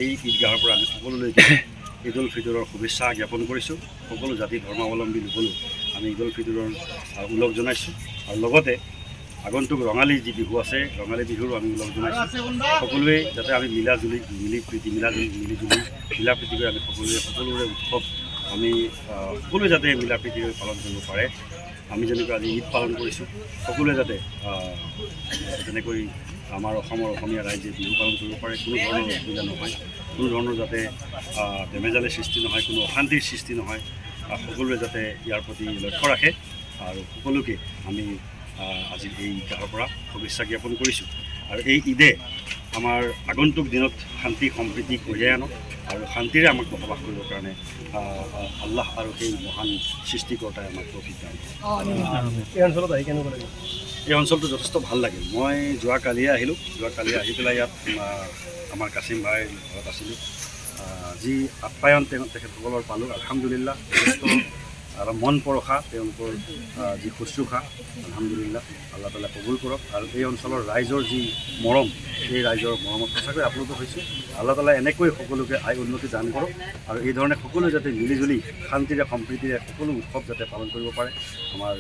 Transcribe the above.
এই ঈদগাহৰ পৰা আমি সকলোলৈকে ঈদ উল ফিতৰৰ শুভেচ্ছা জ্ঞাপন কৰিছোঁ। সকলো জাতি ধৰ্মাৱলম্বী লোকলৈ আমি ঈদ উল ফিতৰৰ ওলগ জনাইছোঁ আৰু লগতে আগন্তুক ৰঙালী যি বিহু আছে, ৰঙালী বিহুৰো আমি ওলগ জনাইছোঁ। সকলোৱে যাতে আমি মিলা প্ৰীতি কৰি আমি সকলোৰে উৎসৱ আমি সকলোৱে যাতে মিলা প্ৰীতিৰে পালন কৰিব পাৰে। আমি যেনেকৈ আজি ঈদ পালন কৰিছোঁ, সকলোৱে যাতে তেনেকৈ আমাৰ অসমীয়া ৰাইজে বিহু পালন কৰিব পাৰে, কোনো ধৰণৰ অসুবিধা নহয়, কোনো ধৰণৰ যাতে বেমেজালিৰ সৃষ্টি নহয়, কোনো অশান্তিৰ সৃষ্টি নহয়, সকলোৱে যাতে ইয়াৰ প্ৰতি লক্ষ্য ৰাখে আৰু সকলোকে আমি আজি এই ঈদগাহৰ পৰা শুভেচ্ছা জ্ঞাপন কৰিছোঁ। আৰু এই ঈদে আমাৰ আগন্তুক দিনত শান্তি সম্প্ৰীতি কঢ়িয়াই আনক আৰু শান্তিৰে আমাক বসবাস কৰিবৰ কাৰণে আল্লাহ আৰু সেই মহান সৃষ্টিকৰ্তাই আমাক তৌফিক দান কৰে। এই অঞ্চলত আহি কেনেকুৱা লাগে? এই অঞ্চলটো যথেষ্ট ভাল লাগিল। মই যোৱাকালিয়ে আহিলোঁ, যোৱাকালি আহি পেলাই ইয়াত আমাৰ কাছিম ভাইৰ ঘৰত আছিলোঁ। যি আপ্যায়ন তেখেতসকলৰ পালোঁ, আলহামদুলিল্লাহ, যথেষ্ট মন পৰশা তেওঁলোকৰ যি শুশ্ৰূষা, আলহামদুলিল্লাহ, আল্লাহ তাআলা কবুল কৰক। আৰু এই অঞ্চলৰ ৰাইজৰ যি মৰম, এই ৰাইজৰ মৰমত সঁচাকৈ আপ্লুত হৈছোঁ। আল্লাহ তাআলা এনেকৈ সকলোকে আয় উন্নতি দান কৰক আৰু এই ধৰণে সকলোৱে যাতে মিলিজুলি শান্তিৰে সম্প্ৰীতিৰে সকলো উৎসৱ যাতে পালন কৰিব পাৰে। আমাৰ